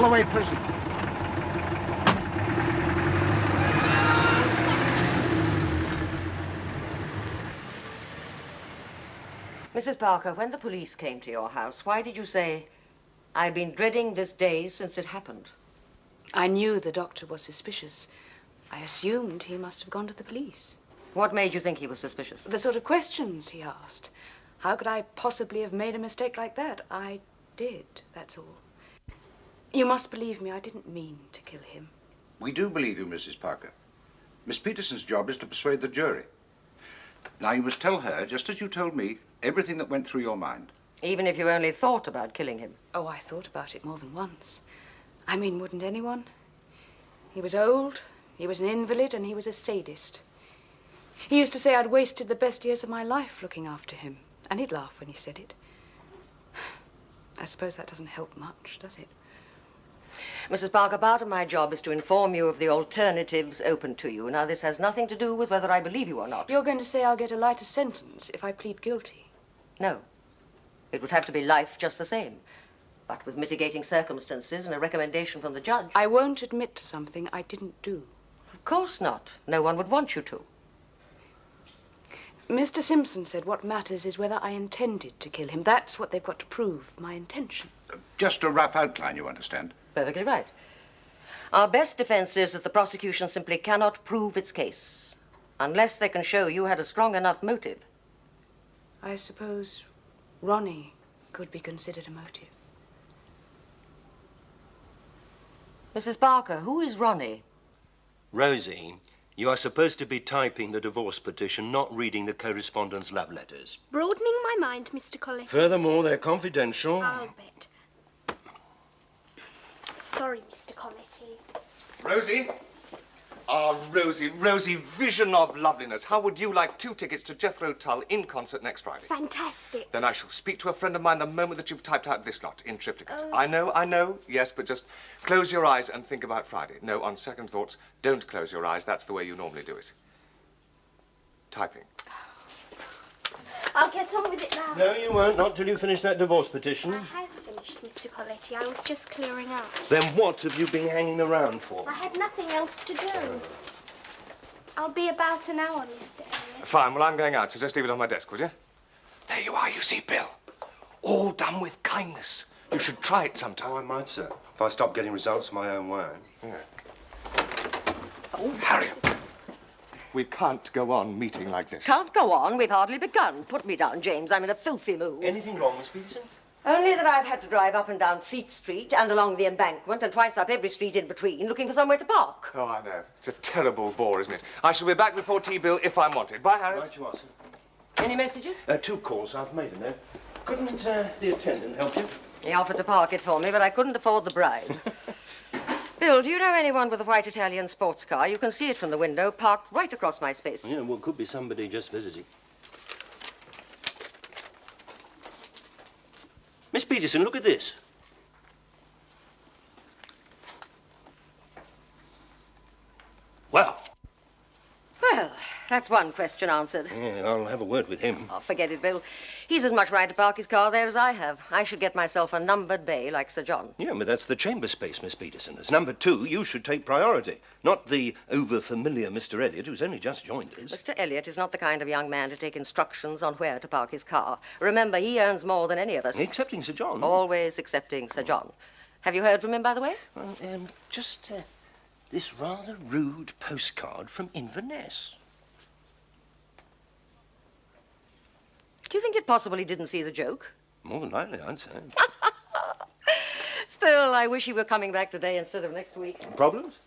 Holloway Prison. Mrs. Parker, when the police came to your house, why did you say, "I've been dreading this day since it happened"? I knew the doctor was suspicious. I assumed he must have gone to the police. What made you think he was suspicious? The sort of questions he asked. How could I possibly have made a mistake like that? I did, that's all. You must believe me, I didn't mean to kill him. We do believe you, Mrs. Parker. Miss Peterson's job is to persuade the jury. Now, you must tell her, just as you told me, everything that went through your mind. Even if you only thought about killing him? Oh, I thought about it more than once. I mean, wouldn't anyone? He was old, he was an invalid, and he was a sadist. He used to say I'd wasted the best years of my life looking after him. And he'd laugh when he said it. I suppose that doesn't help much, does it? Mrs. Parker, part of my job is to inform you of the alternatives open to you. Now, this has nothing to do with whether I believe you or not. You're going to say I'll get a lighter sentence if I plead guilty? No. It would have to be life just the same. But with mitigating circumstances and a recommendation from the judge. I won't admit to something I didn't do. Of course not. No one would want you to. Mr. Simpson said what matters is whether I intended to kill him. That's what they've got to prove, my intention. Just a rough outline, you understand? Perfectly right. Our best defense is that the prosecution simply cannot prove its case unless they can show you had a strong enough motive. I suppose Ronnie could be considered a motive. Mrs. Parker, who is Ronnie? Rosie, you are supposed to be typing the divorce petition, not reading the correspondence love letters. Broadening my mind, Mr. Collett. Furthermore, they're confidential. I'll bet. Sorry, Mr. Colletty. Rosie? Ah, Rosie, vision of loveliness. How would you like 2 tickets to Jethro Tull in concert next Friday? Fantastic. Then I shall speak to a friend of mine the moment that you've typed out this lot in triplicate. I know, yes, but just close your eyes and think about Friday. No, on second thoughts, don't close your eyes. That's the way you normally do it. Typing. I'll get on with it now. No, you won't, not till you finish that divorce petition. I have finished, Mr. Colletty. I was just clearing up. Then what have you been hanging around for? I had nothing else to do. I'll be about an hour, Mr. Elliot. Fine, well, I'm going out, so just leave it on my desk, would you? There you are, you see, Bill. All done with kindness. You should try it sometime. Oh, I might, sir. If I stop getting results my own way. Yeah. Oh, Harriet. We can't go on meeting like this. Can't go on. We've hardly begun. Put me down, James. I'm in a filthy mood. Anything wrong, Miss Peterson? Only that I've had to drive up and down Fleet Street and along the embankment and twice up every street in between looking for somewhere to park. Oh, I know. It's a terrible bore, isn't it? I shall be back before tea, Bill, if I'm wanted. Bye, Harriet. Right you are, sir. Any messages? 2 calls. I've made a note. Couldn't the attendant help you? He offered to park it for me, but I couldn't afford the bribe. Bill, do you know anyone with a white Italian sports car? You can see it from the window, parked right across my space. Yeah, well, it could be somebody just visiting. Miss Peterson, look at this. Well. Well, that's one question answered. Yeah, I'll have a word with him. Oh, forget it, Bill. He's as much right to park his car there as I have. I should get myself a numbered bay like Sir John. Yeah, but that's the chamber space, Miss Peterson. As number 2, you should take priority, not the over-familiar Mr. Elliot, who's only just joined us. Mr. Elliot is not the kind of young man to take instructions on where to park his car. Remember, he earns more than any of us. Excepting Sir John. Always excepting Sir John. Have you heard from him, by the way? Well, just this rather rude postcard from Inverness. Do you think it possible he didn't see the joke? More than likely, I'd say. Still, I wish he were coming back today instead of next week. Problems?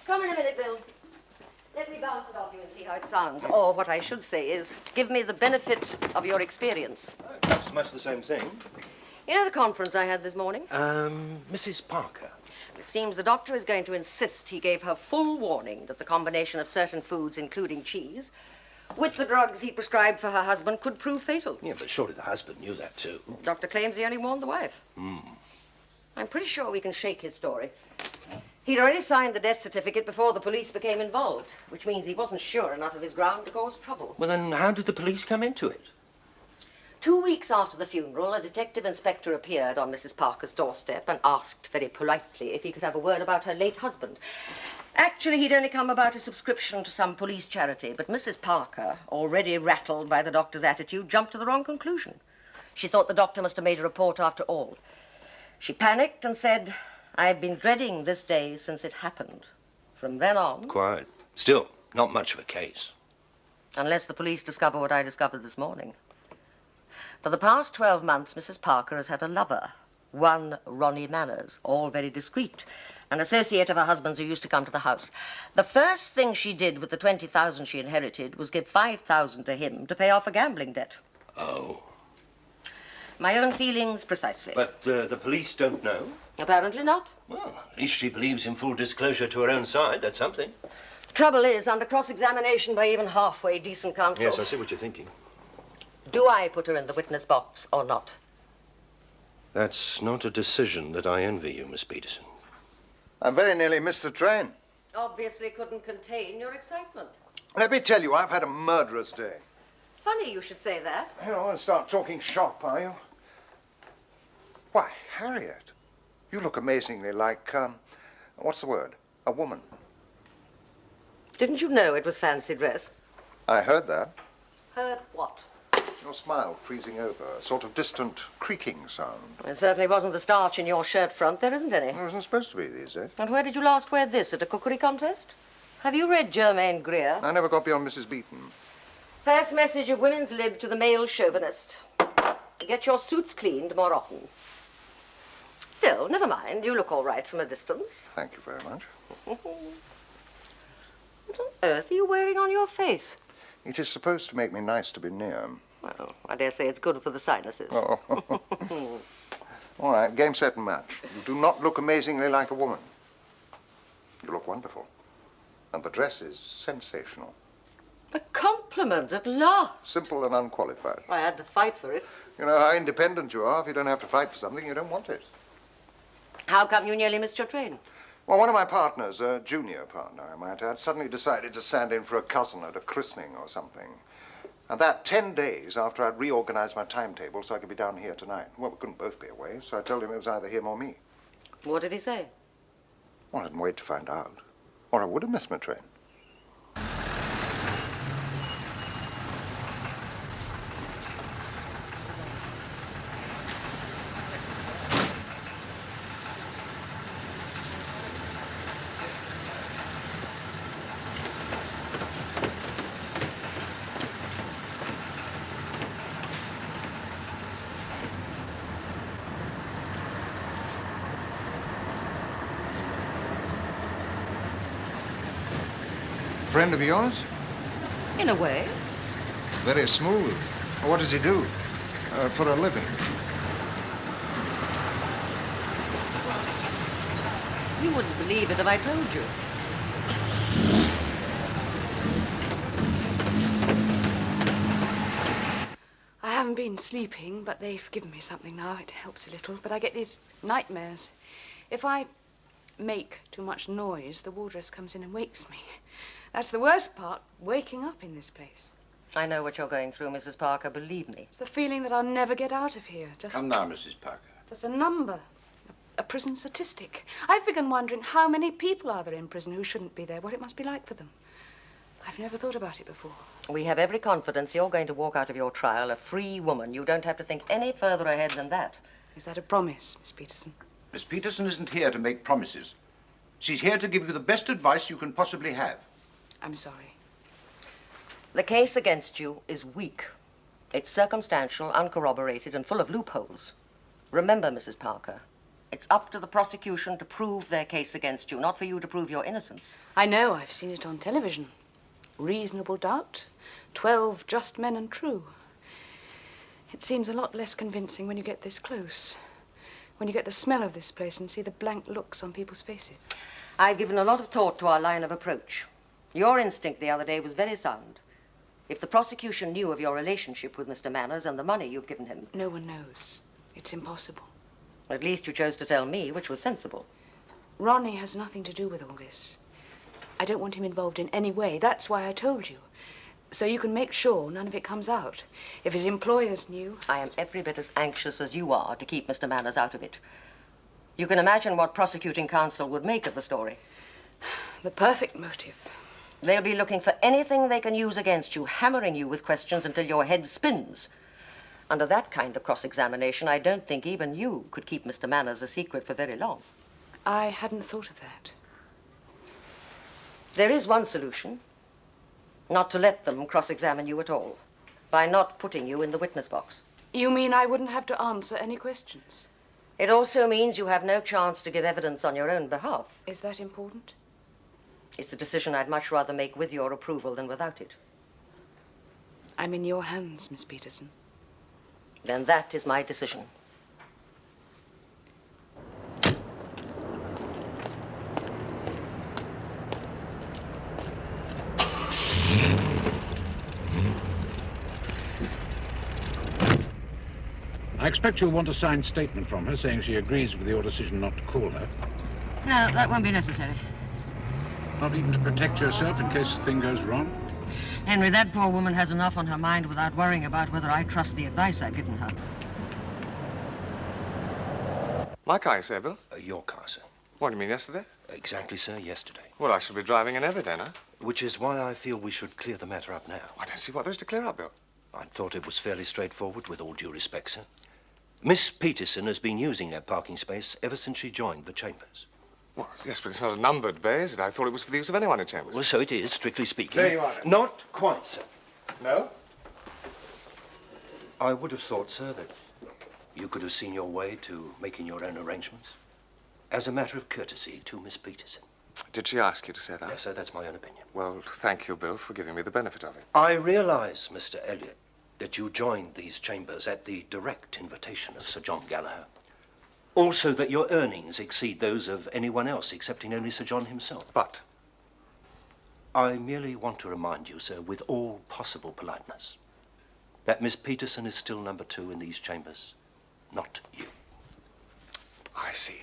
Come in a minute, Bill. Let me bounce it off you and see how it sounds. Or what I should say is, give me the benefit of your experience. Perhaps much the same thing. You know the conference I had this morning? Mrs. Parker. It seems the doctor is going to insist he gave her full warning that the combination of certain foods, including cheese, with the drugs he prescribed for her husband could prove fatal. Yeah, but surely the husband knew that too. Doctor claims he only warned the wife. I'm pretty sure we can shake his story. He'd already signed the death certificate before the police became involved, which means he wasn't sure enough of his ground to cause trouble. Well, then how did the police come into it? 2 weeks after the funeral, a detective inspector appeared on Mrs. Parker's doorstep and asked very politely if he could have a word about her late husband. Actually, he'd only come about a subscription to some police charity, but Mrs. Parker, already rattled by the doctor's attitude, jumped to the wrong conclusion. She thought the doctor must have made a report after all. She panicked and said, "I've been dreading this day since it happened." From then on... Quiet. Still, not much of a case. Unless the police discover what I discovered this morning. For the past 12 months, Mrs. Parker has had a lover, one Ronnie Manners, all very discreet, an associate of her husband's who used to come to the house. The first thing she did with the 20,000 she inherited was give 5,000 to him to pay off a gambling debt. Oh. My own feelings, precisely. But the police don't know? Apparently not. Well, at least she believes in full disclosure to her own side. That's something. Trouble is, under cross-examination by even halfway decent counsel... Yes, I see what you're thinking. Do I put her in the witness box or not? That's not a decision that I envy you, Miss Peterson. I very nearly missed the train. Obviously couldn't contain your excitement. Let me tell you, I've had a murderous day. Funny you should say that. You don't want to start talking shop, are you? Why, Harriet, you look amazingly like, what's the word? A woman. Didn't you know it was fancy dress? I heard that. Heard what? Your smile freezing over, a sort of distant creaking sound. It certainly wasn't the starch in your shirt front. There isn't any. It wasn't supposed to be these days. And where did you last wear this? At a cookery contest? Have you read Germaine Greer? I never got beyond Mrs. Beeton. First message of women's lib to the male chauvinist. Get your suits cleaned more often. Still, never mind. You look all right from a distance. Thank you very much. What on earth are you wearing on your face? It is supposed to make me nice to be near. Well, I dare say it's good for the sinuses. Oh. All right, game, set, and match. You do not look amazingly like a woman. You look wonderful. And the dress is sensational. A compliment at last. Simple and unqualified. I had to fight for it. You know how independent you are. If you don't have to fight for something, you don't want it. How come you nearly missed your train? Well, one of my partners, a junior partner, I might add, suddenly decided to stand in for a cousin at a christening or something. And that 10 days after I'd reorganized my timetable so I could be down here tonight. Well, we couldn't both be away, so I told him it was either him or me. What did he say? Well, I didn't wait to find out. Or I would have missed my train. Friend of yours? In a way. Very smooth. What does he do? For a living? You wouldn't believe it if I told you. I haven't been sleeping, but they've given me something now. It helps a little, but I get these nightmares. If I make too much noise, the wardress comes in and wakes me. That's the worst part, waking up in this place. I know what you're going through, Mrs. Parker, believe me. It's the feeling that I'll never get out of here. Come now, Mrs. Parker. Just a number, a prison statistic. I've begun wondering how many people are there in prison who shouldn't be there, what it must be like for them. I've never thought about it before. We have every confidence you're going to walk out of your trial a free woman. You don't have to think any further ahead than that. Is that a promise, Miss Peterson? Miss Peterson isn't here to make promises. She's here to give you the best advice you can possibly have. I'm sorry. The case against you is weak. It's circumstantial, uncorroborated, and full of loopholes. Remember, Mrs. Parker, it's up to the prosecution to prove their case against you, not for you to prove your innocence. I know, I've seen it on television. Reasonable doubt, 12 just men and true. It seems a lot less convincing when you get this close. When you get the smell of this place and see the blank looks on people's faces. I've given a lot of thought to our line of approach. Your instinct the other day was very sound. If the prosecution knew of your relationship with Mr. Manners and the money you've given him... No one knows. It's impossible. At least you chose to tell me, which was sensible. Ronnie has nothing to do with all this. I don't want him involved in any way. That's why I told you. So you can make sure none of it comes out. If his employers knew... I am every bit as anxious as you are to keep Mr. Manners out of it. You can imagine what prosecuting counsel would make of the story. The perfect motive. They'll be looking for anything they can use against you, hammering you with questions until your head spins. Under that kind of cross-examination, I don't think even you could keep Mr. Manners a secret for very long. I hadn't thought of that. There is one solution. Not to let them cross-examine you at all, by not putting you in the witness box. You mean I wouldn't have to answer any questions? It also means you have no chance to give evidence on your own behalf. Is that important? It's a decision I'd much rather make with your approval than without it. I'm in your hands, Miss Peterson. Then that is my decision. I expect you'll want a signed statement from her saying she agrees with your decision not to call her. No, that won't be necessary. Not even to protect yourself in case the thing goes wrong? Henry, that poor woman has enough on her mind without worrying about whether I trust the advice I've given her. My car, you say, Bill? Your car, sir. What do you mean, yesterday? Exactly, sir, yesterday. Well, I should be driving in every day now. Which is why I feel we should clear the matter up now. I don't see what there is to clear up, Bill. I thought it was fairly straightforward, with all due respect, sir. Miss Peterson has been using that parking space ever since she joined the chambers. Well, yes, but it's not a numbered bay, is it? I thought it was for the use of anyone in chambers. Well, so it is, strictly speaking. There you are, then. Not quite, sir. No? I would have thought, sir, that you could have seen your way to making your own arrangements. As a matter of courtesy to Miss Peterson. Did she ask you to say that? Yes, sir, that's my own opinion. Well, thank you, Bill, for giving me the benefit of it. I realize, Mr. Elliot, that you joined these chambers at the direct invitation of Sir John Gallagher. Also that your earnings exceed those of anyone else, excepting only Sir John himself. But I merely want to remind you, sir, with all possible politeness, that Miss Peterson is still number 2 in these chambers, not you. I see.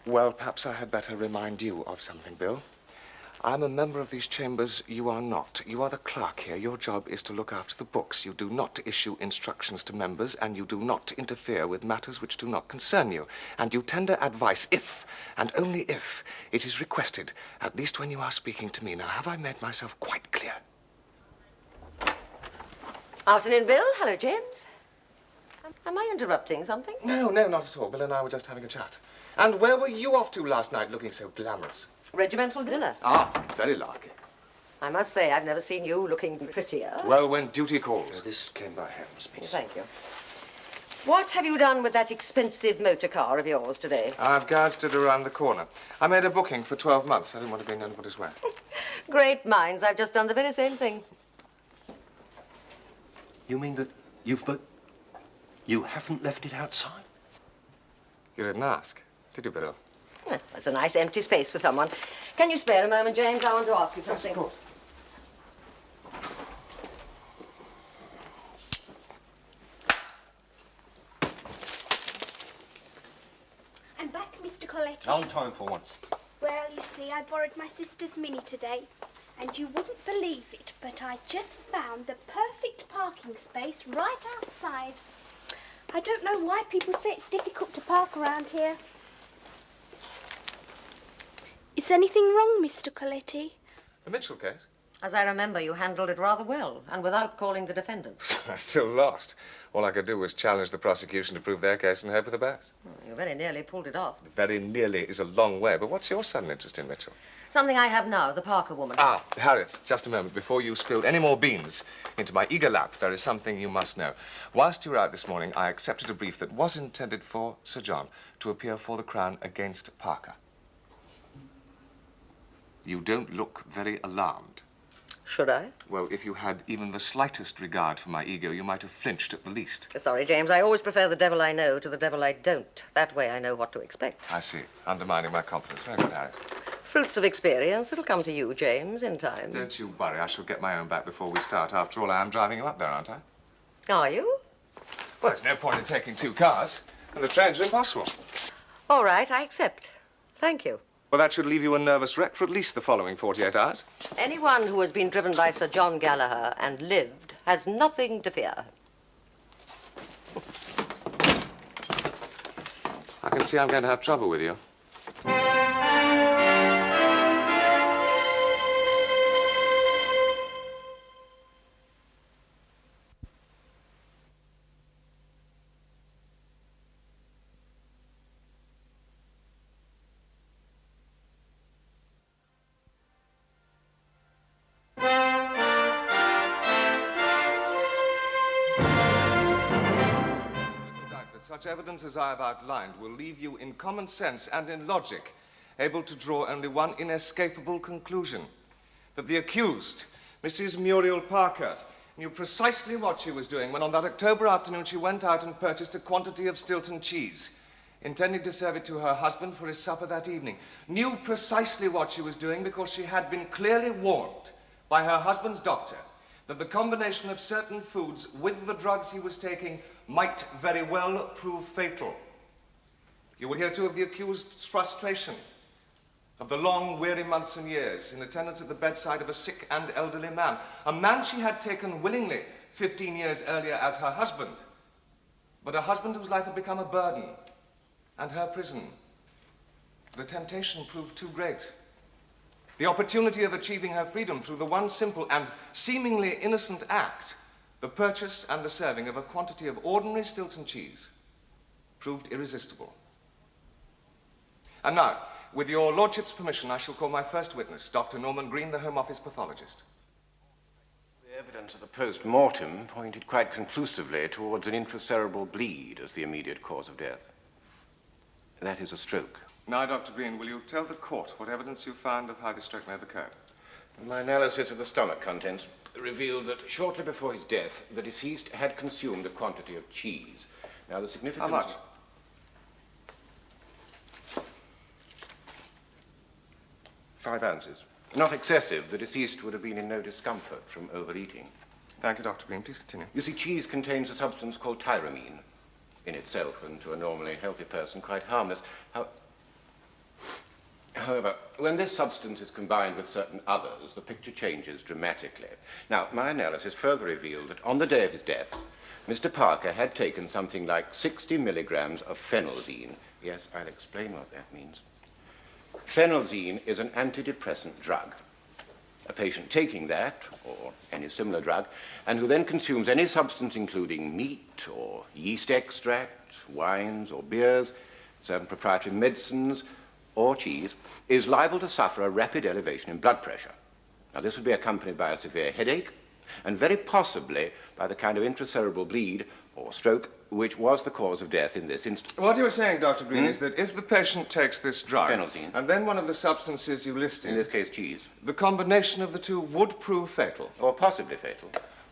Well, perhaps I had better remind you of something, Bill. I'm a member of these chambers. You are not. You are the clerk here. Your job is to look after the books. You do not issue instructions to members, and you do not interfere with matters which do not concern you. And you tender advice if, and only if, it is requested, at least when you are speaking to me. Now, have I made myself quite clear? Afternoon, Bill. Hello, James. Am I interrupting something? No, not at all. Bill and I were just having a chat. And where were you off to last night, looking so glamorous? Regimental dinner. Ah, very larky. I must say, I've never seen you looking prettier. Well, when duty calls. This came by hand, Miss Peterson. Thank you. What have you done with that expensive motor car of yours today? I've gouged it around the corner. I made a booking for 12 months. I didn't want to be in anybody's way. Great minds. I've just done the very same thing. You mean that you haven't left it outside? You didn't ask, did you, Bill? Well, there's a nice empty space for someone. Can you spare a moment, James? I want to ask you something. Yes, of course. I'm back, Mr. Colletti. On time for once. Well, you see, I borrowed my sister's Mini today. And you wouldn't believe it, but I just found the perfect parking space right outside. I don't know why people say it's difficult to park around here. Is anything wrong, Mr. Colletti? The Mitchell case? As I remember, you handled it rather well, and without calling the defendant. I still lost. All I could do was challenge the prosecution to prove their case and hope for the best. You very nearly pulled it off. Very nearly is a long way, but what's your sudden interest in Mitchell? Something I have now, the Parker woman. Ah, Harriet, just a moment. Before you spilled any more beans into my eager lap, there is something you must know. Whilst you were out this morning, I accepted a brief that was intended for Sir John to appear for the Crown against Parker. You don't look very alarmed. Should I? Well, if you had even the slightest regard for my ego, you might have flinched at the least. Sorry, James. I always prefer the devil I know to the devil I don't. That way I know what to expect. I see. Undermining my confidence. Very good, Harriet. Fruits of experience. It'll come to you, James, in time. Don't you worry. I shall get my own back before we start. After all, I am driving you up there, aren't I? Are you? Well, there's no point in taking 2 cars. And the trains are impossible. All right, I accept. Thank you. Well, that should leave you a nervous wreck for at least the following 48 hours. Anyone who has been driven by Sir John Gallagher and lived has nothing to fear. I can see I'm going to have trouble with you. Such evidence as I have outlined will leave you in common sense and in logic able to draw only one inescapable conclusion, that the accused, Mrs. Muriel Parker, knew precisely what she was doing when on that October afternoon she went out and purchased a quantity of Stilton cheese, intending to serve it to her husband for his supper that evening. Knew precisely what she was doing because she had been clearly warned by her husband's doctor that the combination of certain foods with the drugs he was taking might very well prove fatal. You will hear, too, of the accused's frustration, of the long, weary months and years in attendance at the bedside of a sick and elderly man, a man she had taken willingly 15 years earlier as her husband, but a husband whose life had become a burden, and her prison. The temptation proved too great. The opportunity of achieving her freedom through the one simple and seemingly innocent act, the purchase and the serving of a quantity of ordinary Stilton cheese, proved irresistible. And now, with your lordship's permission, I shall call my first witness, Dr. Norman Green, the Home Office pathologist. The evidence of the post-mortem pointed quite conclusively towards an intracerebral bleed as the immediate cause of death. That is a stroke. Now, Dr. Green, will you tell the court what evidence you found of how this stroke may have occurred? My analysis of the stomach contents revealed that shortly before his death, the deceased had consumed a quantity of cheese. Now, the significance... How much? 5 ounces. Not excessive. The deceased would have been in no discomfort from overeating. Thank you, Dr. Green. Please continue. You see, cheese contains a substance called tyramine, in itself, and to a normally healthy person, quite harmless. However, when this substance is combined with certain others, the picture changes dramatically. Now, my analysis further revealed that on the day of his death, Mr. Parker had taken something like 60 milligrams of phenelzine. Yes, I'll explain what that means. Phenelzine is an antidepressant drug. A patient taking that, or any similar drug, and who then consumes any substance including meat or yeast extract, wines or beers, certain proprietary medicines, or cheese, is liable to suffer a rapid elevation in blood pressure. Now, this would be accompanied by a severe headache, and very possibly by the kind of intracerebral bleed or stroke which was the cause of death in this instance. What you're saying, Dr. Green, is that if the patient takes this drug, Phenelzine, and then one of the substances you listed, in this case cheese, the combination of the two would prove fatal. or possibly fatal.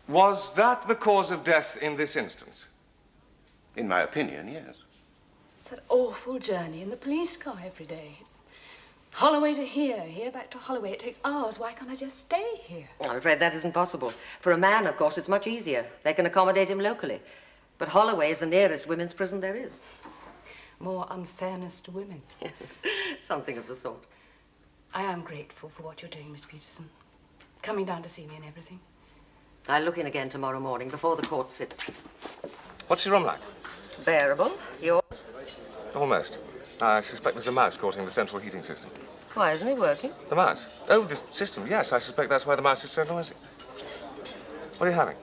Was that the cause of death in this instance? In my opinion, yes. It's that awful journey in the police car every day. Holloway to here, here back to Holloway. It takes hours. Why can't I just stay here? I'm afraid that isn't possible. For a man, of course, it's much easier. They can accommodate him locally. But Holloway is the nearest women's prison there is. More unfairness to women. Yes, something of the sort. I am grateful for what you're doing, Miss Peterson. Coming down to see me and everything. I'll look in again tomorrow morning before the court sits. What's your room like? Bearable. Yours? Almost. I suspect there's a mouse caught in the central heating system. Why isn't it working? The mouse? Oh, the system, yes. I suspect that's why the mouse is so noisy. What are you having?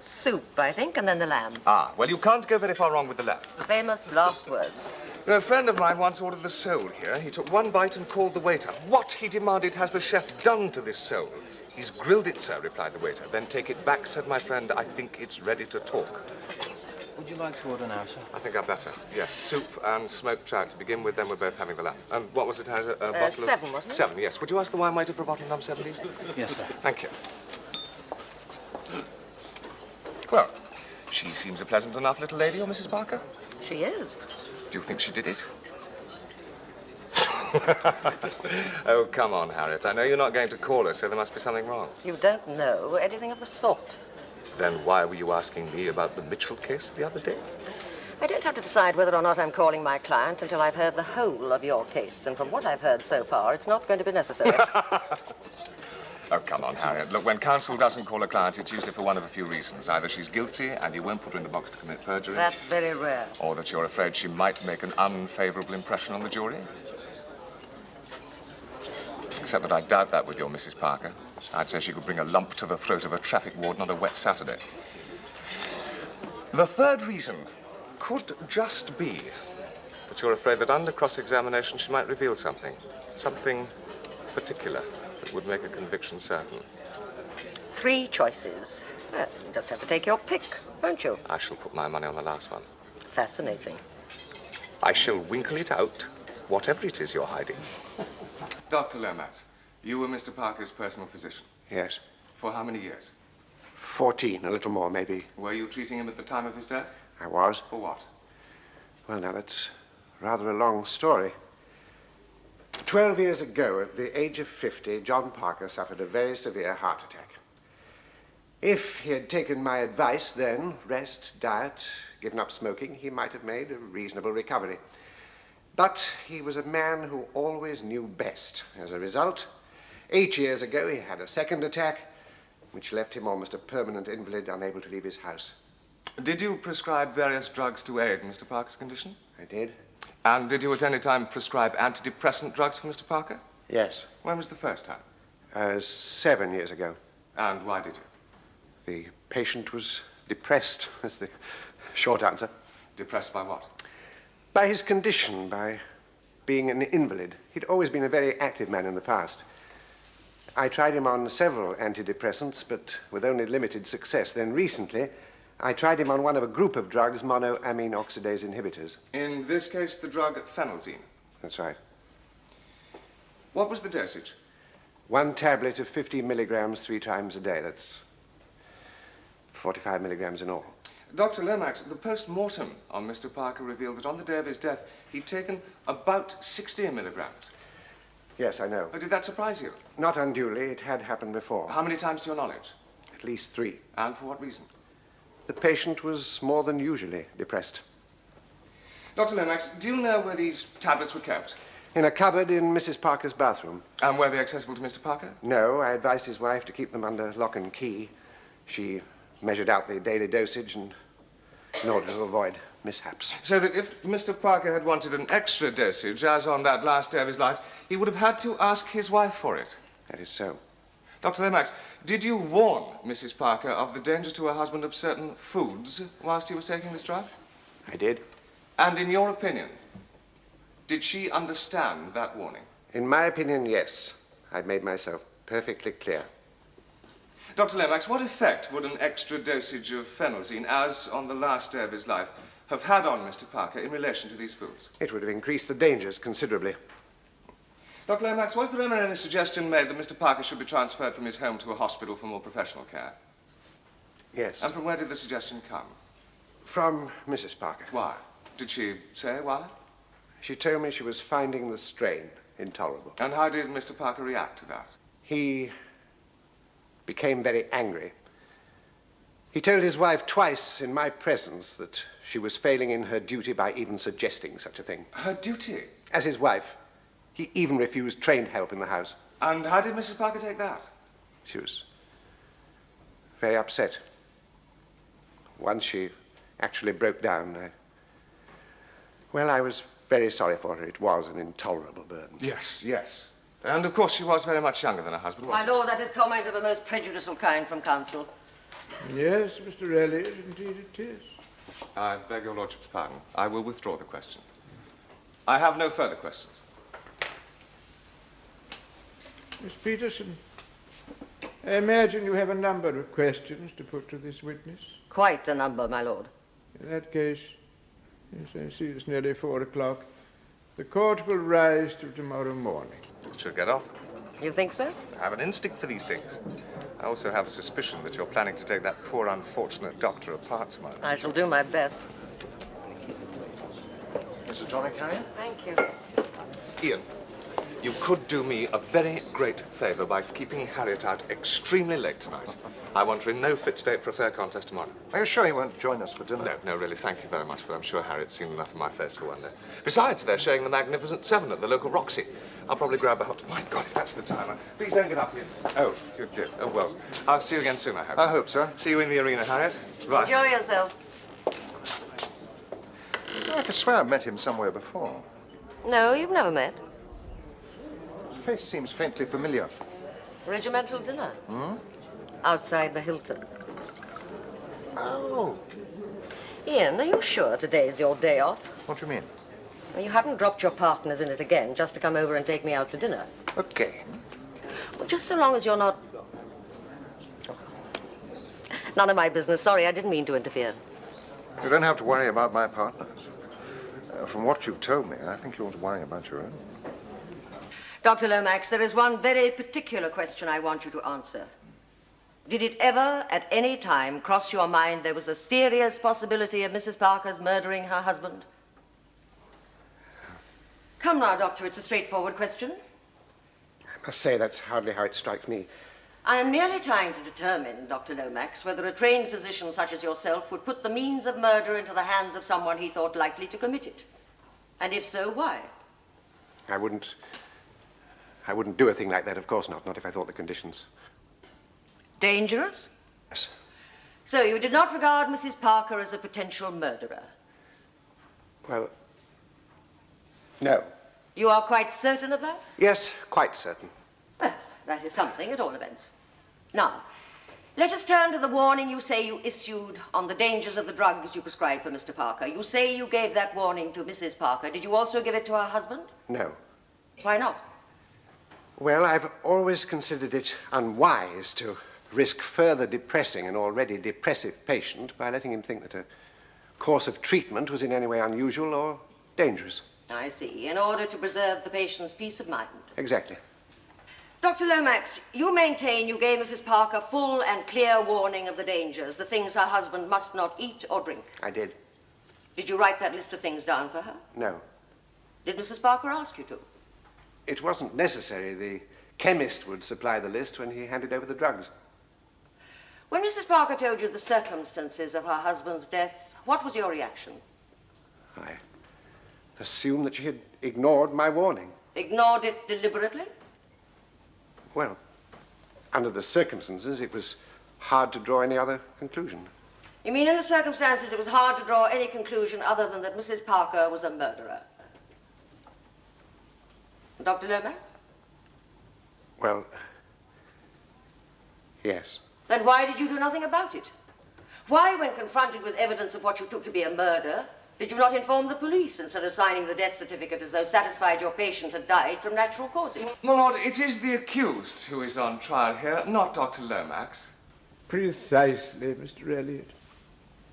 Soup, I think, and then the lamb. Ah, well, you can't go very far wrong with the lamb. The famous last words. You know, a friend of mine once ordered the sole here. He took one bite and called the waiter. What, he demanded, has the chef done to this sole? He's grilled it, sir, replied the waiter. Then take it back, said my friend. I think it's ready to talk. Would you like to order now, sir? I think I'd better. Yes, soup and smoked trout to begin with, then we're both having the lamb. And what was it? A bottle of... 7, wasn't it? 7, yes. Would you ask the wine waiter for a bottle of number 7, please? Yes, sir. Thank you. Well, she seems a pleasant enough little lady, your Mrs. Parker. She is. Do you think she did it? Oh, come on, Harriet. I know you're not going to call her, so there must be something wrong. You don't know anything of the sort. Then why were you asking me about the Mitchell case the other day? I don't have to decide whether or not I'm calling my client until I've heard the whole of your case, and from what I've heard so far, it's not going to be necessary. Oh, come on, Harriet. Look, when counsel doesn't call a client, it's usually for one of a few reasons. Either she's guilty and you won't put her in the box to commit perjury. That's very rare. Or that you're afraid she might make an unfavorable impression on the jury. Except that I doubt that with your Mrs. Parker. I'd say she could bring a lump to the throat of a traffic warden on a wet Saturday. The third reason could just be that you're afraid that under cross-examination she might reveal something particular that would make a conviction certain. 3 choices. Well, you just have to take your pick, won't you? I shall put my money on the last one. Fascinating. I shall winkle it out, whatever it is you're hiding. Dr. Lomax, you were Mr. Parker's personal physician. Yes. For how many years? 14, a little more, maybe. Were you treating him at the time of his death? I was. For what? Well, now, that's rather a long story. 12 years ago, at the age of 50, John Parker suffered a very severe heart attack. If he had taken my advice then, rest, diet, given up smoking, he might have made a reasonable recovery. But he was a man who always knew best. As a result, 8 years ago, he had a second attack, which left him almost a permanent invalid, unable to leave his house. Did you prescribe various drugs to aid Mr. Parker's condition? I did. And did you at any time prescribe antidepressant drugs for Mr. Parker? Yes. When was the first time? 7 years ago. And why did you? The patient was depressed, that's the short answer. Depressed by what? By his condition, by being an invalid. He'd always been a very active man in the past. I tried him on several antidepressants, but with only limited success. Then recently, I tried him on one of a group of drugs, monoamine oxidase inhibitors. In this case, the drug phenelzine. That's right. What was the dosage? 1 tablet of 50 milligrams 3 times a day. That's 45 milligrams in all. Dr. Lomax, the post-mortem on Mr. Parker revealed that on the day of his death, he'd taken about 60 milligrams. Yes, I know. Oh, did that surprise you? Not unduly. It had happened before. How many times to your knowledge? At least 3. And for what reason? The patient was more than usually depressed. Dr. Lomax, do you know where these tablets were kept? In a cupboard in Mrs. Parker's bathroom. And were they accessible to Mr. Parker? No, I advised his wife to keep them under lock and key. She measured out the daily dosage and in order to avoid mishaps. So that if Mr. Parker had wanted an extra dosage, as on that last day of his life, he would have had to ask his wife for it. That is so. Dr. Lomax, did you warn Mrs. Parker of the danger to her husband of certain foods whilst he was taking this drug? I did. And in your opinion, did she understand that warning? In my opinion, yes. I've made myself perfectly clear. Dr. Lomax, what effect would an extra dosage of phenelzine, as on the last day of his life, have had on Mr. Parker in relation to these foods? It would have increased the dangers considerably. Dr. Lomax, was there ever any suggestion made that Mr. Parker should be transferred from his home to a hospital for more professional care? Yes. And from where did the suggestion come? From Mrs. Parker. Why? Did she say why? She told me she was finding the strain intolerable. And how did Mr. Parker react to that? He became very angry. He told his wife twice in my presence that she was failing in her duty by even suggesting such a thing. Her duty? As his wife, he even refused trained help in the house. And how did Mrs. Parker take that? She was very upset. Once she actually broke down. I was very sorry for her. It was an intolerable burden. Yes, yes. And of course she was very much younger than her husband, My wasn't she? lord, that is comment of a most prejudicial kind from counsel. Yes, Mr. Elliot, indeed it is. I beg your lordship's pardon. I will withdraw the question. I have no further questions. Miss Peterson, I imagine you have a number of questions to put to this witness. Quite a number, my lord. In that case, yes, I see it's nearly 4 o'clock. The court will rise till tomorrow morning. It should get off. You think so? I have an instinct for these things. I also have a suspicion that you're planning to take that poor, unfortunate doctor apart tomorrow. I shall do my best. Mrs. Tonic, Harriet? Thank you. Ian, You could do me a very great favour by keeping Harriet out extremely late tonight. I want her in no fit state for a fair contest tomorrow. Are you sure you won't join us for dinner? No, really, thank you very much, but I'm sure Harriet's seen enough of my face for one day. Besides, they're showing the Magnificent Seven at the local Roxy. I'll probably grab a hot... My God, if that's the time. Please don't get up here. Oh, you did. Oh, well. I'll see you again soon, I hope. I hope so. See you in the arena, Harriet. Right. Enjoy yourself. I could swear I've met him somewhere before. No, you've never met. His face seems faintly familiar. Regimental dinner. Outside the Hilton. Oh. Ian, are you sure today's your day off? What do you mean? Well, you haven't dropped your partners in it again just to come over and take me out to dinner. Okay. Well, just so long as you're not... None of my business. Sorry, I didn't mean to interfere. You don't have to worry about my partners. From what you've told me, I think you ought to worry about your own. Dr. Lomax, there is one very particular question I want you to answer. Did it ever, at any time, cross your mind there was a serious possibility of Mrs. Parker's murdering her husband? Come now, Doctor, it's a straightforward question. I must say that's hardly how it strikes me. I am merely trying to determine, Dr. Lomax, whether a trained physician such as yourself would put the means of murder into the hands of someone he thought likely to commit it. And if so, why? I wouldn't do a thing like that, of course not if I thought the conditions. Dangerous? Yes. So you did not regard Mrs. Parker as a potential murderer? Well, no. You are quite certain of that? Yes, quite certain. Well, that is something at all events. Now, let us turn to the warning you say you issued on the dangers of the drugs you prescribed for Mr. Parker. You say you gave that warning to Mrs. Parker. Did you also give it to her husband? No. Why not? Well, I've always considered it unwise to risk further depressing an already depressive patient by letting him think that a course of treatment was in any way unusual or dangerous. I see. In order to preserve the patient's peace of mind. Exactly. Dr. Lomax, you maintain you gave Mrs. Parker full and clear warning of the dangers, the things her husband must not eat or drink. I did. Did you write that list of things down for her? No. Did Mrs. Parker ask you to? It wasn't necessary. The chemist would supply the list when he handed over the drugs. When Mrs. Parker told you the circumstances of her husband's death, what was your reaction? I assumed that she had ignored my warning. Ignored it deliberately? Well, under the circumstances, it was hard to draw any other conclusion. You mean in the circumstances it was hard to draw any conclusion other than that Mrs. Parker was a murderer? Dr. Lomax? Well, yes. Then why did you do nothing about it? Why, when confronted with evidence of what you took to be a murder, did you not inform the police instead of signing the death certificate as though satisfied your patient had died from natural causes? My lord, it is the accused who is on trial here, not Dr. Lomax. Precisely, Mr. Elliot.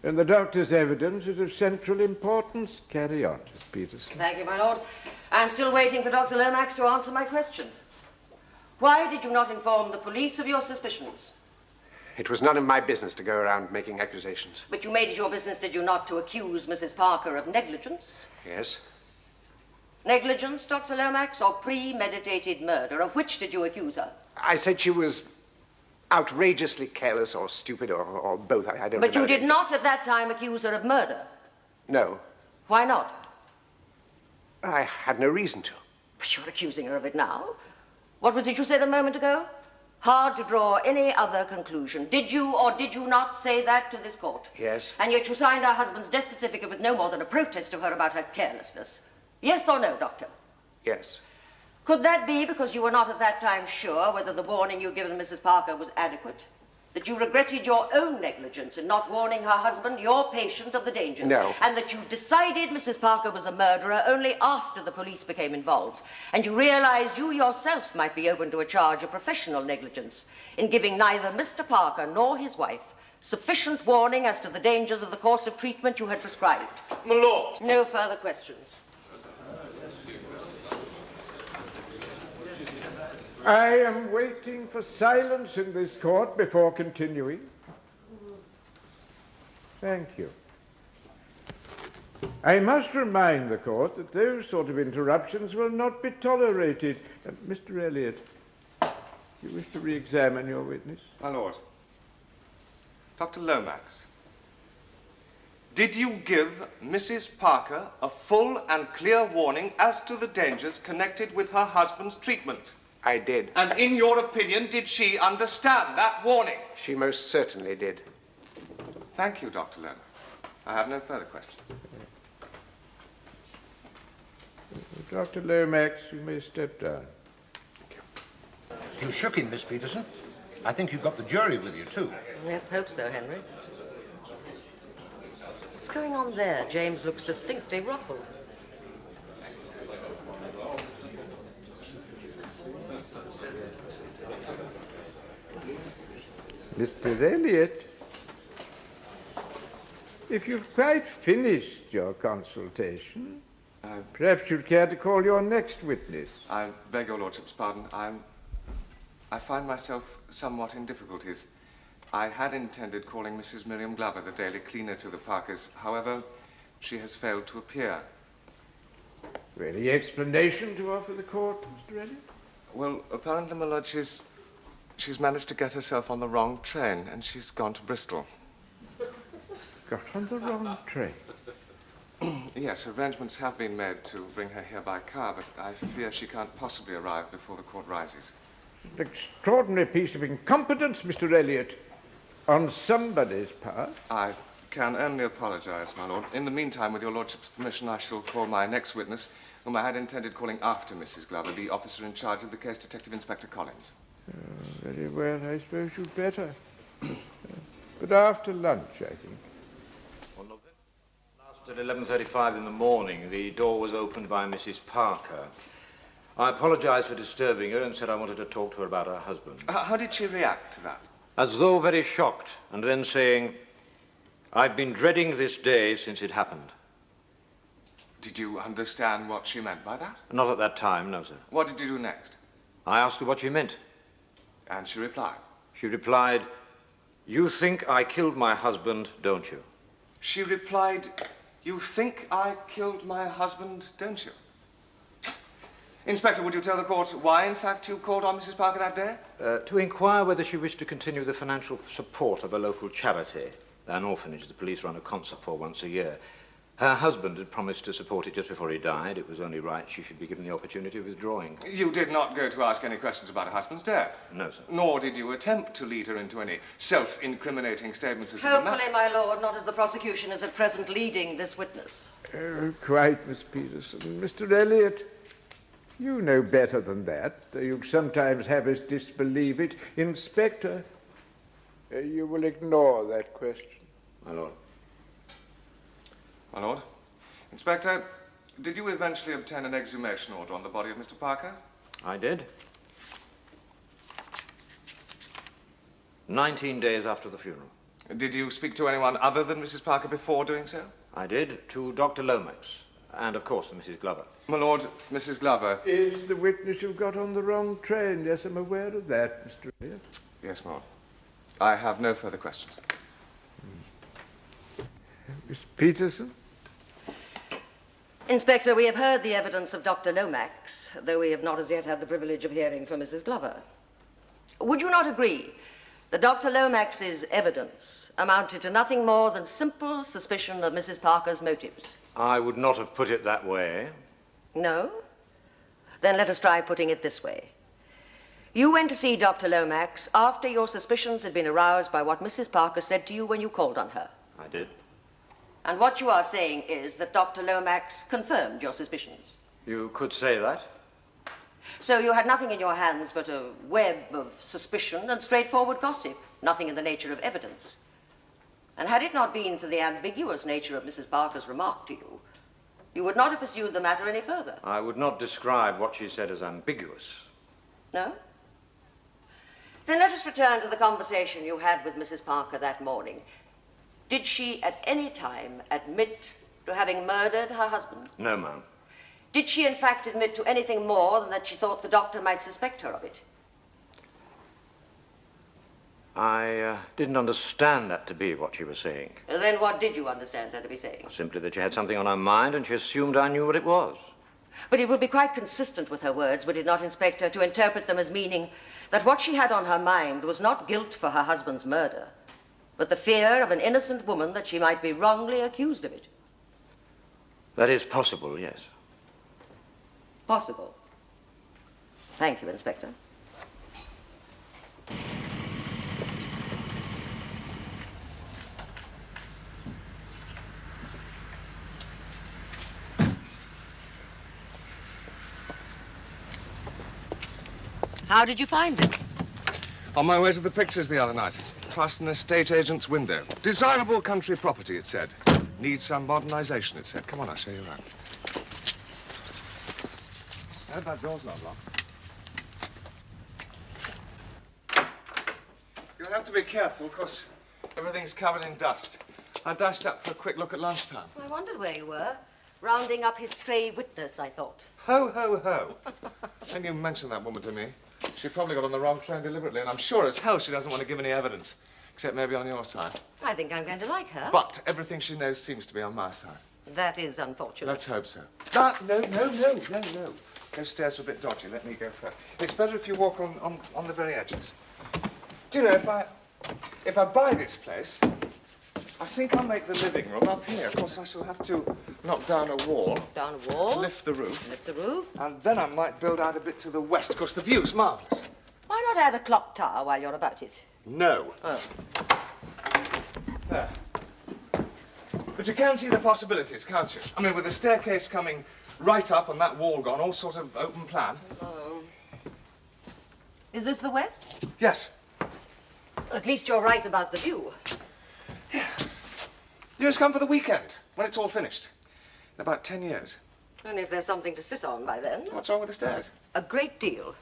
And the doctor's evidence is of central importance. Carry on, Miss Peterson. Thank you, my lord. I'm still waiting for Dr. Lomax to answer my question. Why did you not inform the police of your suspicions? It was none of my business to go around making accusations. But you made it your business, did you not, to accuse Mrs. Parker of negligence? Yes. Negligence, Dr. Lomax, or premeditated murder? Of which did you accuse her? I said she was outrageously careless or stupid or both. I don't know. But you did not at that time accuse her of murder? No. Why not? I had no reason to. But you're accusing her of it now. What was it you said a moment ago? Hard to draw any other conclusion. Did you or did you not say that to this court? Yes. And yet you signed her husband's death certificate with no more than a protest of her about her carelessness. Yes or no, Doctor? Yes. Could that be because you were not at that time sure whether the warning you'd given Mrs. Parker was adequate? That you regretted your own negligence in not warning her husband, your patient, of the dangers? No. And that you decided Mrs. Parker was a murderer only after the police became involved? And you realized you yourself might be open to a charge of professional negligence in giving neither Mr. Parker nor his wife sufficient warning as to the dangers of the course of treatment you had prescribed? My lord. No further questions. I am waiting for silence in this court before continuing. Thank you. I must remind the court that those sort of interruptions will not be tolerated. Mr. Elliot, you wish to re-examine your witness? My lord. Dr. Lomax, did you give Mrs. Parker a full and clear warning as to the dangers connected with her husband's treatment? I did. And in your opinion, did she understand that warning? She most certainly did. Thank you, Dr. Lomax. I have no further questions. Dr. Lomax, you may step down. You shook him, Miss Peterson. I think you've got the jury with you, too. Let's hope so, Henry. What's going on there? James looks distinctly ruffled. Mr. Elliot, if you've quite finished your consultation, perhaps you'd care to call your next witness. I beg your lordship's pardon. I find myself somewhat in difficulties. I had intended calling Mrs. Miriam Glover, the daily cleaner to the Parkers. However, she has failed to appear. Any explanation to offer the court, Mr. Elliot? Well, apparently, my lord, she's managed to get herself on the wrong train, and she's gone to Bristol. Got on the wrong train? Yes, arrangements have been made to bring her here by car, but I fear she can't possibly arrive before the court rises. An extraordinary piece of incompetence, Mr. Elliot, on somebody's part. I can only apologize, my lord. In the meantime, with your lordship's permission, I shall call my next witness, whom I had intended calling after Mrs. Glover, the officer in charge of the case, Detective Inspector Collins. Very well, I suppose you'd better. But after lunch, I think. On November last at 11:35 in the morning, the door was opened by Mrs. Parker. I apologized for disturbing her and said I wanted to talk to her about her husband. How did she react to that? As though very shocked, and then saying, "I've been dreading this day since it happened." Did you understand what she meant by that? Not at that time, no, sir. What did you do next? I asked her what she meant. And she replied? She replied, "You think I killed my husband, don't you?" She replied, "You think I killed my husband, don't you?" Inspector, would you tell the court why, in fact, you called on Mrs. Parker that day? To inquire whether she wished to continue the financial support of a local charity, an orphanage the police run a concert for once a year. Her husband had promised to support it just before he died. It was only right she should be given the opportunity of withdrawing. You did not go to ask any questions about her husband's death? No, sir. Nor did you attempt to lead her into any self-incriminating statements as to the matter? Hopefully, my lord, not as the prosecution is at present leading this witness. Quite, Miss Peterson. Mr. Elliot, you know better than that, though you'd sometimes have us disbelieve it. Inspector, you will ignore that question. My lord. My lord. Inspector, did you eventually obtain an exhumation order on the body of Mr. Parker? I did. 19 days after the funeral. Did you speak to anyone other than Mrs. Parker before doing so? I did, to Dr. Lomax, and of course to Mrs. Glover. My lord, Mrs. Glover. Is the witness who got on the wrong train? Yes, I'm aware of that, Mr. Elliot. Yes, my lord. I have no further questions. Miss Peterson? Inspector, we have heard the evidence of Dr. Lomax, though we have not as yet had the privilege of hearing from Mrs. Glover. Would you not agree that Dr. Lomax's evidence amounted to nothing more than simple suspicion of Mrs. Parker's motives? I would not have put it that way. No? Then let us try putting it this way. You went to see Dr. Lomax after your suspicions had been aroused by what Mrs. Parker said to you when you called on her. I did. And what you are saying is that Dr. Lomax confirmed your suspicions. You could say that. So you had nothing in your hands but a web of suspicion and straightforward gossip, nothing in the nature of evidence. And had it not been for the ambiguous nature of Mrs. Parker's remark to you, you would not have pursued the matter any further. I would not describe what she said as ambiguous. No? Then let us return to the conversation you had with Mrs. Parker that morning. Did she at any time admit to having murdered her husband? No, ma'am. Did she in fact admit to anything more than that she thought the doctor might suspect her of it? I didn't understand that to be what she was saying. Then what did you understand her to be saying? Simply that she had something on her mind and she assumed I knew what it was. But it would be quite consistent with her words, would it not, Inspector, to interpret them as meaning that what she had on her mind was not guilt for her husband's murder, but the fear of an innocent woman that she might be wrongly accused of it? That is possible, yes. Possible. Thank you, Inspector. How did you find it? On my way to the pictures the other night, past an estate agent's window. Desirable country property, it said. Needs some modernization, it said. Come on, I'll show you around. I hope that door's not locked. You'll have to be careful, because everything's covered in dust. I dashed up for a quick look at lunchtime. I wondered where you were. Rounding up his stray witness, I thought. Ho, ho, ho. When you mentioned that woman to me, she probably got on the wrong train deliberately, and I'm sure as hell she doesn't want to give any evidence, except maybe on your side. I think I'm going to like her. But everything she knows seems to be on my side. That is unfortunate. Let's hope so. No. Those stairs are a bit dodgy. Let me go first. It's better if you walk on the very edges. Do you know, if I buy this place, I think I'll make the living room up here. Of course, I shall have to knock down a wall. Down a wall? Lift the roof. Lift the roof. And then I might build out a bit to the west. Of course, the view's marvellous. Why not add a clock tower while you're about it? No. Oh. There. But you can see the possibilities, can't you? I mean, with the staircase coming right up and that wall gone, all sort of open plan. Oh. Is this the west? Yes. At least you're right about the view. You just come for the weekend, when it's all finished. In about 10 years. Only if there's something to sit on by then. What's wrong with the stairs? A great deal.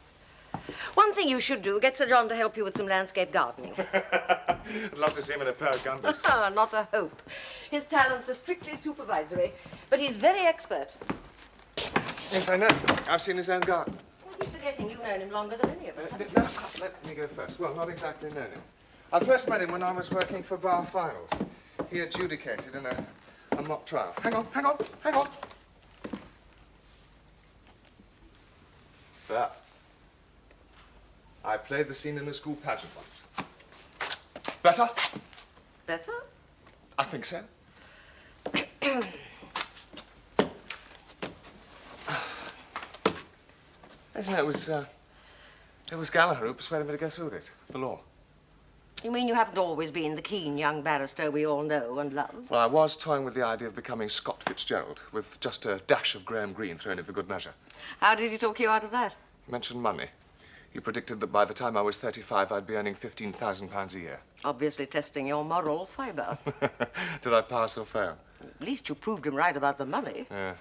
One thing you should do, get Sir John to help you with some landscape gardening. I'd love to see him in a pair of gumboots. Not a hope. His talents are strictly supervisory, but he's very expert. Yes, I know. I've seen his own garden. Well, he's forgetting you've known him longer than any of us. Let me go first. Well, not exactly known him. I first met him when I was working for Bar Finals. He adjudicated in a mock trial. Hang on. There. I played the scene in a school pageant once. Better? Better? I think so. Isn't it? It was Gallagher who persuaded me to go through this, the law. You mean you haven't always been the keen young barrister we all know and love? Well, I was toying with the idea of becoming Scott Fitzgerald, with just a dash of Graham Greene thrown in for good measure. How did he talk you out of that? You mentioned money. He predicted that by the time I was 35, I'd be earning £15,000 a year. Obviously testing your moral fibre. Did I pass or fail? At least you proved him right about the money. Yeah.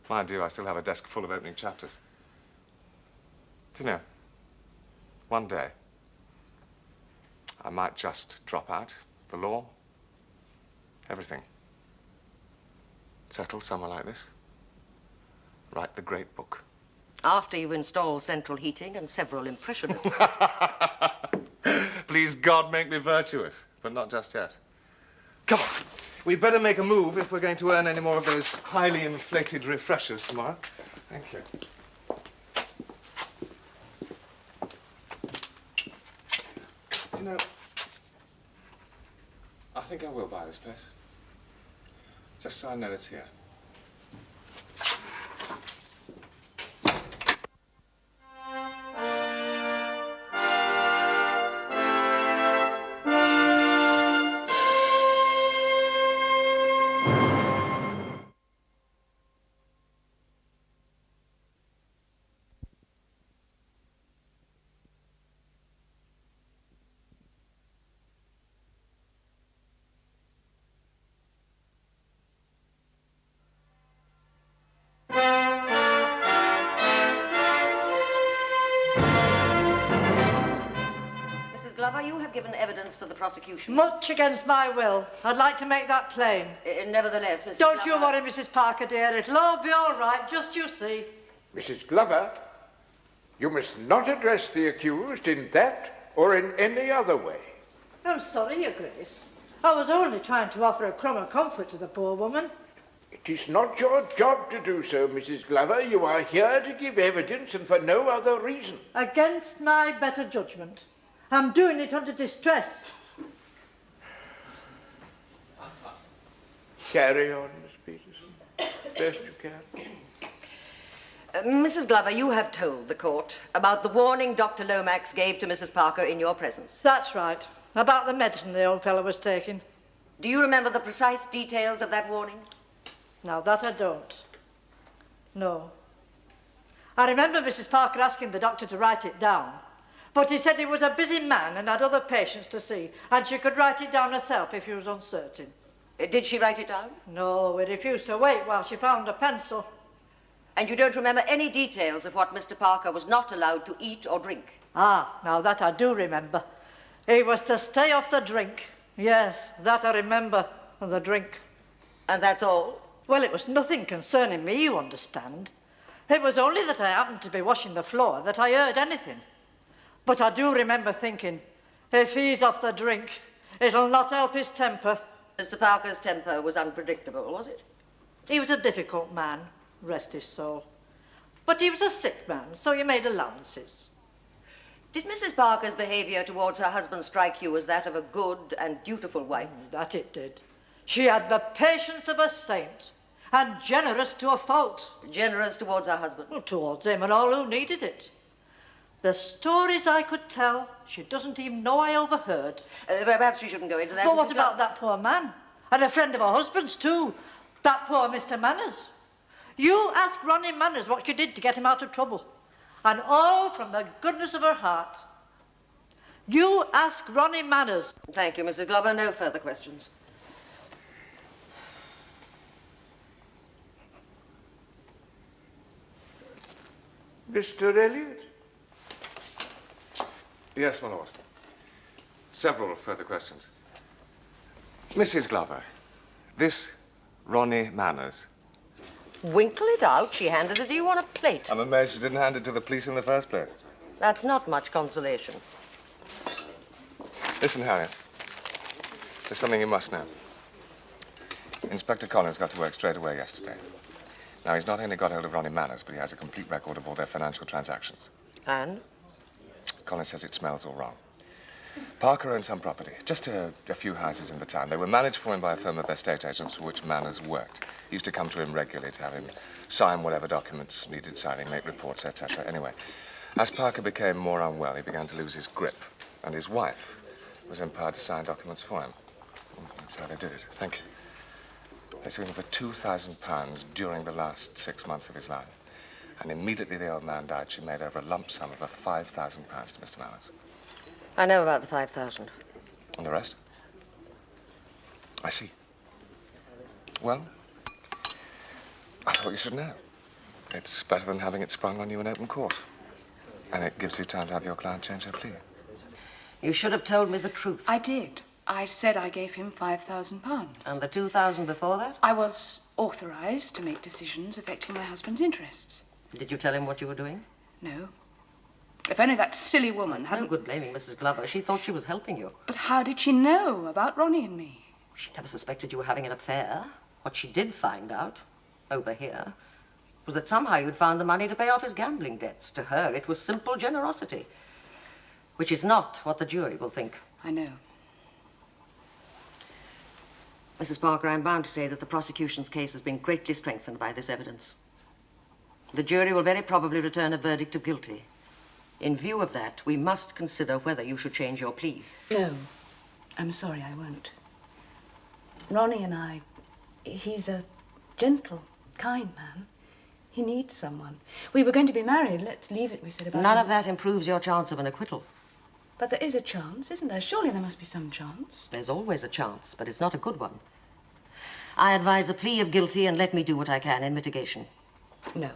Mind you, I still have a desk full of opening chapters. Do you know, one day, I might just drop out, the law, everything. Settle somewhere like this. Write the great book. After you've installed central heating and several impressionists. Please, God, make me virtuous, but not just yet. Come on. We'd better make a move if we're going to earn any more of those highly inflated refreshers tomorrow. Thank you. You know, I think I will buy this place. Just so I know it's here. Glover, you have given evidence for the prosecution. Much against my will. I'd like to make that plain. Nevertheless, Mrs. Don't Glover... you worry, Mrs. Parker, dear. It'll all be all right, just you see. Mrs. Glover, you must not address the accused in that or in any other way. I'm sorry, Your Grace. I was only trying to offer a crumb of comfort to the poor woman. It is not your job to do so, Mrs. Glover. You are here to give evidence and for no other reason. Against my better judgment. I'm doing it under distress. Carry on, Miss Peterson. Best you can. Mrs. Glover, you have told the court about the warning Dr. Lomax gave to Mrs. Parker in your presence. That's right. About the medicine the old fellow was taking. Do you remember the precise details of that warning? Now, that I don't. No. I remember Mrs. Parker asking the doctor to write it down, but he said he was a busy man and had other patients to see, and she could write it down herself if she was uncertain. Did she write it down? No, we refused to wait while she found a pencil. And you don't remember any details of what Mr. Parker was not allowed to eat or drink? Ah, now that I do remember. He was to stay off the drink. Yes, that I remember, the drink. And that's all? Well, it was nothing concerning me, you understand. It was only that I happened to be washing the floor that I heard anything. But I do remember thinking, if he's off the drink, it'll not help his temper. Mr. Parker's temper was unpredictable, was it? He was a difficult man, rest his soul. But he was a sick man, so you made allowances. Did Mrs. Parker's behaviour towards her husband strike you as that of a good and dutiful wife? That it did. She had the patience of a saint, and generous to a fault. Generous towards her husband? Well, towards him and all who needed it. The stories I could tell, she doesn't even know I overheard. Perhaps we shouldn't go into that. But what about that poor man? And a friend of her husband's, too. That poor Mr. Manners. You ask Ronnie Manners what she did to get him out of trouble. And all from the goodness of her heart. You ask Ronnie Manners. Thank you, Mrs. Glover. No further questions. Mr. Elliot? Yes, my lord. Several further questions. Mrs. Glover, this Ronnie Manners. Winkle it out. She handed it to you on a plate. I'm amazed she didn't hand it to the police in the first place. That's not much consolation. Listen, Harriet. There's something you must know. Inspector Collins got to work straight away yesterday. Now, he's not only got hold of Ronnie Manners, but he has a complete record of all their financial transactions. And? Collins says it smells all wrong. Parker owned some property, just a few houses in the town. They were managed for him by a firm of estate agents for which Manners worked. He used to come to him regularly to have him sign whatever documents needed signing, make reports, etc. Anyway, as Parker became more unwell, he began to lose his grip, and his wife was empowered to sign documents for him. That's how they did it. Thank you. They sued him for £2,000 during the last 6 months of his life. And immediately the old man died, she made over a lump sum of £5,000 to Mr. Manners. I know about the 5,000. And the rest? I see. Well, I thought you should know. It's better than having it sprung on you in open court. And it gives you time to have your client change her plea. You should have told me the truth. I did. I said I gave him £5,000. And the 2,000 before that? I was authorised to make decisions affecting my husband's interests. Did you tell him what you were doing? No. If only that silly woman It's hadn't... no good blaming Mrs. Glover. She thought she was helping you. But how did she know about Ronnie and me? She never suspected you were having an affair. What she did find out, over here, was that somehow you'd found the money to pay off his gambling debts. To her, it was simple generosity, which is not what the jury will think. I know. Mrs. Parker, I'm bound to say that the prosecution's case has been greatly strengthened by this evidence. The jury will very probably return a verdict of guilty. In view of that, we must consider whether you should change your plea. No. I'm sorry, I won't. Ronnie and I, he's a gentle, kind man. He needs someone. We were going to be married. Let's leave it, we said, about None of that improves your chance of an acquittal. But there is a chance, isn't there? Surely there must be some chance. There's always a chance, but it's not a good one. I advise a plea of guilty and let me do what I can in mitigation. No.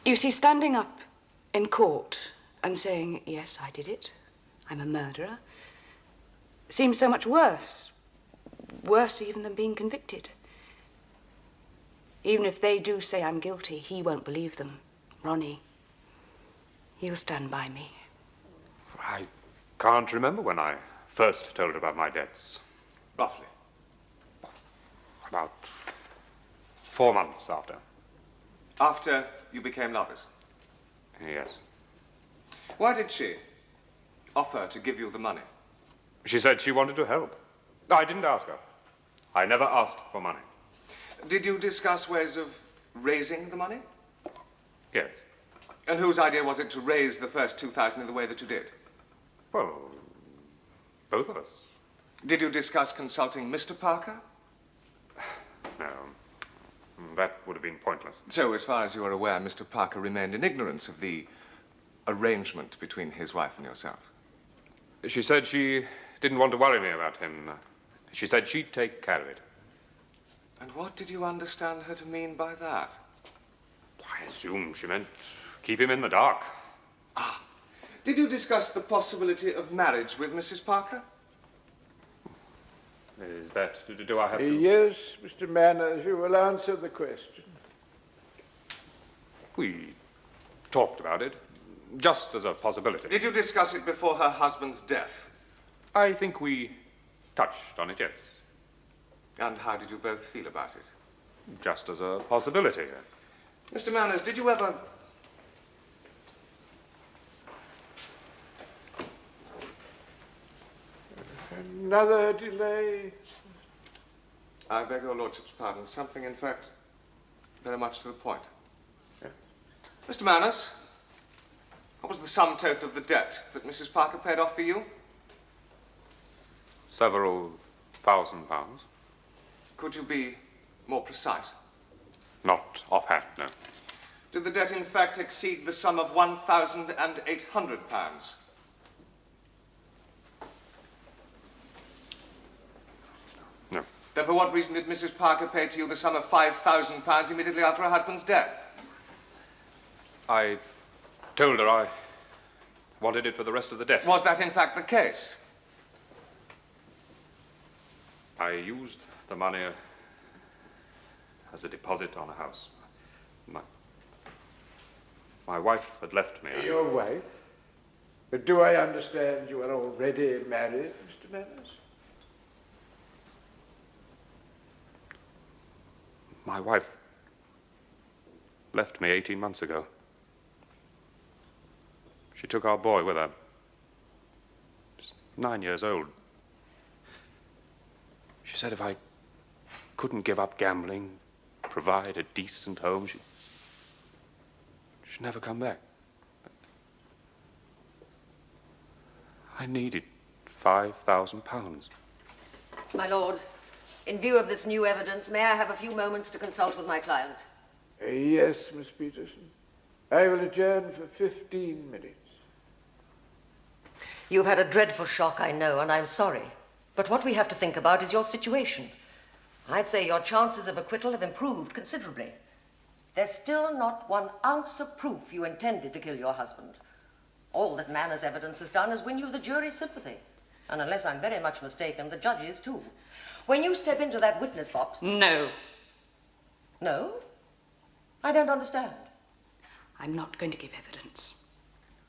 You see, standing up in court and saying, yes, I did it, I'm a murderer, seems so much worse. Worse even than being convicted. Even if they do say I'm guilty, he won't believe them. Ronnie, he'll stand by me. Can't remember when I first told her about my debts. Roughly. About 4 months after. After you became lovers? Yes. Why did she offer to give you the money? She said she wanted to help. I didn't ask her. I never asked for money. Did you discuss ways of raising the money? Yes. And whose idea was it to raise the first 2,000 in the way that you did? Well, both of us. Did you discuss consulting Mr. Parker? No. That would have been pointless. So, as far as you are aware, Mr. Parker remained in ignorance of the arrangement between his wife and yourself? She said she didn't want to worry me about him. She said she'd take care of it. And what did you understand her to mean by that? I assume she meant keep him in the dark. Ah. Did you discuss the possibility of marriage with Mrs. Parker? Is that... do I have to... Yes, Mr. Manners, you will answer the question. We talked about it, just as a possibility. Did you discuss it before her husband's death? I think we touched on it, yes. And how did you both feel about it? Just as a possibility. Mr. Manners, did you ever... Another delay? I beg your lordship's pardon. Something, in fact, very much to the point. Yeah. Mr. Manners, what was the sum total of the debt that Mrs. Parker paid off for you? Several £1,000. Could you be more precise? Not offhand, no. Did the debt, in fact, exceed the sum of £1,800? No. Then for what reason did Mrs. Parker pay to you the sum of £5,000 immediately after her husband's death? I told her I wanted it for the rest of the debt. Was that, in fact, the case? I used the money as a deposit on a house. My wife had left me. Your wife? But do I understand you are already married, Mr. Manners? My wife left me 18 months ago. She took our boy with her. He's 9 years old. She said if I couldn't give up gambling, provide a decent home, she'd never come back. I needed £5,000. My lord, in view of this new evidence, may I have a few moments to consult with my client? Yes, Miss Peterson. I will adjourn for 15 minutes. You've had a dreadful shock, I know, and I'm sorry. But what we have to think about is your situation. I'd say your chances of acquittal have improved considerably. There's still not 1 ounce of proof you intended to kill your husband. All that Manners' evidence has done is win you the jury's sympathy. And unless I'm very much mistaken, the judge's too. When you step into that witness box... No. No? I don't understand. I'm not going to give evidence.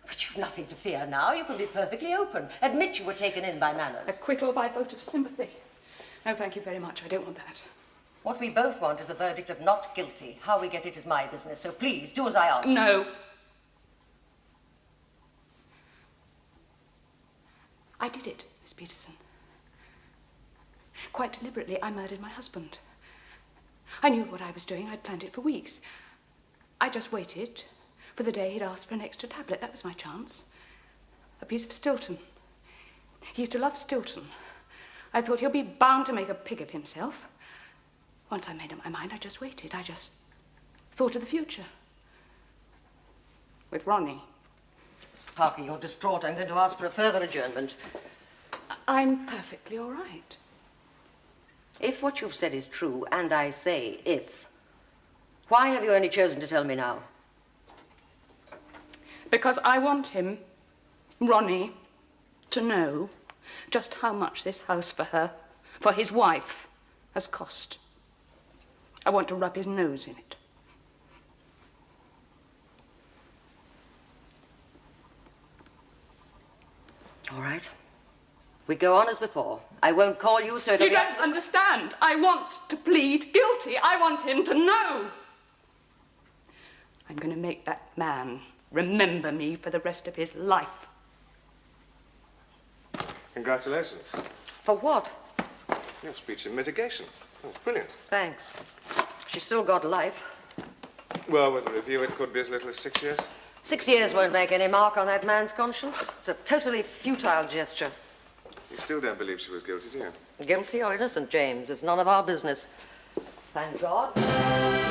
But you've nothing to fear now. You can be perfectly open. Admit you were taken in by Manners. Acquittal by vote of sympathy. No, thank you very much. I don't want that. What we both want is a verdict of not guilty. How we get it is my business, so please, do as I ask. No. I did it, Miss Peterson. Quite deliberately, I murdered my husband. I knew what I was doing. I'd planned it for weeks. I just waited for the day he'd asked for an extra tablet. That was my chance. A piece of Stilton. He used to love Stilton. I thought he'll be bound to make a pig of himself. Once I made up my mind, I just waited. I just thought of the future. With Ronnie. Mrs. Parker, you're distraught. I'm going to ask for a further adjournment. I'm perfectly all right. If what you've said is true, and I say if, why have you only chosen to tell me now? Because I want him, Ronnie, to know just how much this house for her, for his wife, has cost. I want to rub his nose in it. All right. We go on as before. I won't call you, so it'll You be up don't to... understand. I want to plead guilty. I want him to know. I'm going to make that man remember me for the rest of his life. Congratulations. For what? Your speech in mitigation. Oh, brilliant. Thanks. She's still got life. Well, with a review, it could be as little as 6 years. 6 years won't make any mark on that man's conscience. It's a totally futile gesture. You still don't believe she was guilty, do you? Guilty or innocent, James, it's none of our business. Thank God.